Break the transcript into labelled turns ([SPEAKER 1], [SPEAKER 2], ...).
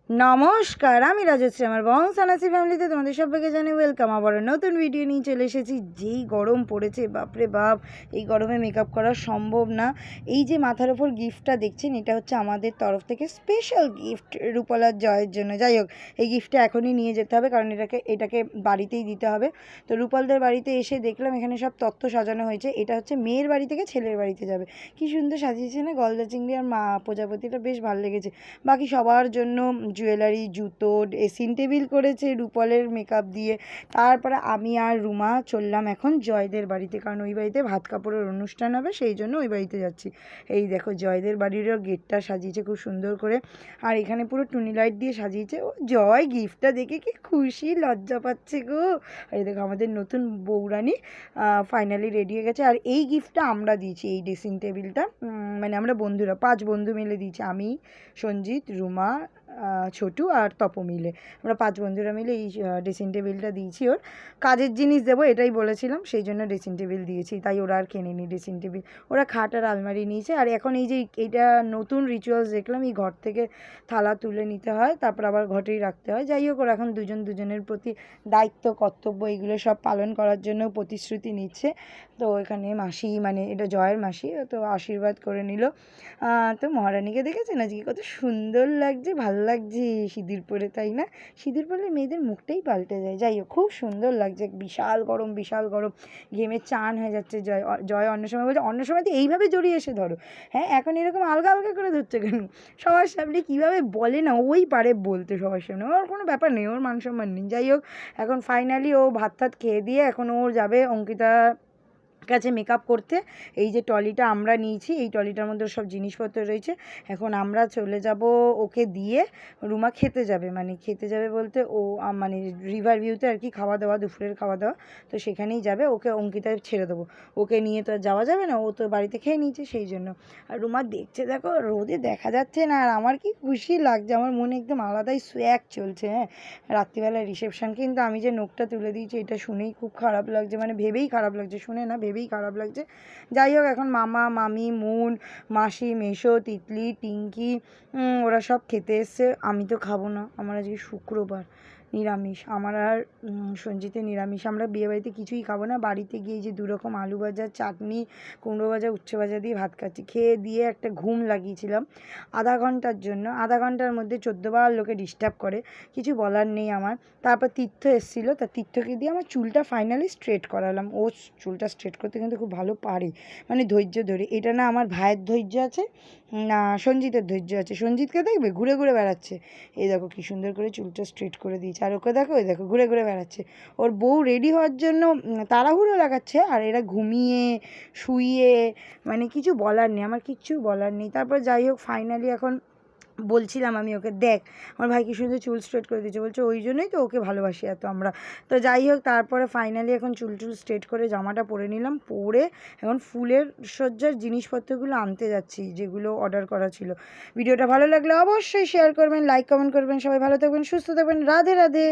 [SPEAKER 1] নমস্কার, আমি রাজশ্রী। আমার বংশানাসি ফ্যামিলিতে তোমাদের সবাইকে জানাই ওয়েলকাম। আবার নতুন ভিডিও নিয়ে চলে এসেছি। যেই গরম পড়েছে, বাপরে বাপ, এই গরমে মেকআপ করা সম্ভব না। এই যে মাথার ওপর গিফটটা দেখছেন, এটা হচ্ছে আমাদের তরফ থেকে স্পেশাল গিফট রূপলার জয়ের জন্য। যাই হোক, এই গিফটটা এখনই নিয়ে যেতে হবে, কারণ এটাকে বাড়িতেই দিতে হবে। তো রূপালদের বাড়িতে এসে দেখলাম এখানে সব তত্ত্ব সাজানো হয়েছে। এটা হচ্ছে মেয়ের বাড়ি থেকে ছেলের বাড়িতে যাবে। কি সুন্দর সাজিয়েছে না, গলদা চিংড়ি আর মা প্রজাপতিটা, বেশ ভালো লেগেছে। বাকি সবার জন্য জুয়েলারি, জুতো, ড্রেসিং টেবিল করেছে রূপলের মেকআপ দিয়ে। তারপরে আমি আর রুমা চললাম এখন জয়দের বাড়িতে, কারণ ওই বাড়িতে ভাত কাপড়ের অনুষ্ঠান হবে, সেই জন্য ওই বাড়িতে যাচ্ছি। এই দেখো, জয়দের বাড়িরও গেটটা সাজিয়েছে খুব সুন্দর করে, আর এখানে পুরো টুনি লাইট দিয়ে সাজিয়েছে। ও জয় গিফটটা দেখে কি খুশি, লজ্জা পাচ্ছে গো। এই দেখো, আমাদের নতুন বউরানি ফাইনালি রেডি হয়ে গেছে। আর এই গিফটটা আমরা দিয়েছি, এই ড্রেসিং টেবিলটা, মানে আমরা বন্ধুরা 5 বন্ধু মিলে দিয়েছি। আমি, সঞ্জিত, রুমা, ছোটু আর তপু মিলে, আমরা 5 বন্ধুরা মিলে এই ড্রেসিং টেবিলটা দিয়েছি। ওর কাজের জিনিস দেবো এটাই বলেছিলাম, সেই জন্য ড্রেসিং টেবিল দিয়েছি। তাই ওরা আর কেনেনি ড্রেসিং টেবিল, ওরা খাট আর আলমারি নিয়েছে। আর এখন এই যে এইটা নতুন রিচুয়ালস দেখলাম, এই ঘর থেকে থালা তুলে নিতে হয়, তারপর আবার ঘটেই রাখতে হয়। যাই হোক, ওরা এখন দুজনের প্রতি দায়িত্ব, কর্তব্য এগুলো সব পালন করার জন্য প্রতিশ্রুতি নিচ্ছে। তো এখানে মাসি, মানে এটা জয়ের মাসি, তো আশীর্বাদ করে নিল। তো মহারানীকে দেখেছেন আজকে কত সুন্দর লাগছে, ভালো লাগছে সিঁদুর পরে, তাই না? সিঁদুর পরলে মেয়েদের মুখটাই পাল্টে যায়। যাই হোক, খুব সুন্দর লাগছে। বিশাল গরম, বিশাল গরম, ঘেমে চান হয়ে যাচ্ছে। জয় অন্য সময় বলছে, অন্য সময় তো এইভাবে জড়িয়ে এসে ধরো। হ্যাঁ, এখন এরকম আলগা আলগা করে ধরছে কেন? সবার সামনে কীভাবে বলে না, ওই পারে বলতে সবার সামনে, ওর কোনো ব্যাপার নেই, ওর মান সম্মান নেই। যাই হোক, এখন ফাইনালি ও ভাত টাত খেয়ে দিয়ে এখন ওর যাবে অঙ্কিতা কাছে মেকআপ করতে। এই যে ট্রলিটা আমরা নিয়েছি, এই ট্রলিটার মধ্যে সব জিনিসপত্র রয়েছে। এখন আমরা চলে যাব ওকে দিয়ে। রুমা খেতে যাবে, মানে খেতে যাবে বলতে ও মানে রিভার ভিউতে আর কি, খাওয়া দাওয়া, দুপুরের খাওয়া দাওয়া, তো সেখানেই যাবে। ওকে অঙ্কিতায় ছেড়ে দেবো, ওকে নিয়ে তো আর যাওয়া যাবে না, ও তো বাড়িতে খেয়ে নিয়েছে, সেই জন্য। আর রুমা দেখছে, দেখো রোদে দেখা যাচ্ছে না, আর আমার কি খুশি লাগছে, আমার মনে একদম আলাদাই সোয়াগ চলছে। হ্যাঁ, রাত্রিবেলায় রিসেপশন, কিন্তু আমি যে নোকটা তুলে দিয়েছি এটা শুনেই খুব খারাপ লাগছে, মানে ভেবেই খারাপ লাগছে, শুনে না ভেবেই খারাপ লাগছে। যাই হোক, এখন মামা, মামি, মুন, মাসি, মেশো, তিতলি, টিঙ্কি, ওরা সব খেতে এসছে। আমি তো খাবো না, আমার আজকে শুক্রবার, নিরামিষ। আমার আর সঞ্জিতের নিরামিষ। আমরা বিয়েবাড়িতে কিছুই খাবো না, বাড়িতে গিয়ে যে 2 রকম আলু ভাজা, চাটনি, কুমড়ো ভাজা, উচ্ছে ভাজা দিয়ে ভাত খাচ্ছি। খেয়ে দিয়ে একটা ঘুম লাগিয়েছিলাম আধা ঘন্টার জন্য। আধা ঘন্টার মধ্যে 14 বার লোকে ডিস্টার্ব করে, কিছু বলার নেই আমার। তারপর তীর্থ এসেছিলো, তা তীর্থকে দিয়ে আমার চুলটা ফাইনালি স্ট্রেট করালাম। ও চুলটা স্ট্রেট করতে কিন্তু খুব ভালো পারে, মানে ধৈর্য ধরে। এটা না আমার ভাইয়ের ধৈর্য আছে, না সঞ্জিতের ধৈর্য আছে। সঞ্জিতকে দেখবে ঘুরে ঘুরে বেড়াচ্ছে, এই দেখো কী সুন্দর করে চুলটা স্ট্রেট করে দিয়েছে। আর ওকে দেখো, এই দেখো ঘুরে ঘুরে বেড়াচ্ছে। ওর বউ রেডি হওয়ার জন্য তাড়াহুড়ো লাগাচ্ছে, আর এরা ঘুমিয়ে শুইয়ে, মানে কিছু বলার নেই, আমার কিচ্ছু বলার নেই। তারপর যাই হোক, ফাইনালি এখন বলছিলাম আমি ওকে, দেখ আমার ভাই কি সুন্দর চুল স্ট্রেট করে দিয়েছে, বলছে ওই জন্যই তো ওকে ভালোবাসি এত আমরা। তো যাই হোক, তারপরে ফাইনালি এখন চুল স্ট্রেট করে জামাটা পরে নিলাম, পরে এখন ফুলের সজ্জার জিনিসপত্রগুলো আনতে যাচ্ছি, যেগুলো অর্ডার করা ছিল। ভিডিওটা ভালো লাগলে অবশ্যই শেয়ার করবেন, লাইক কমেন্ট করবেন। সবাই ভালো থাকবেন, সুস্থ থাকবেন, রাধে রাধে।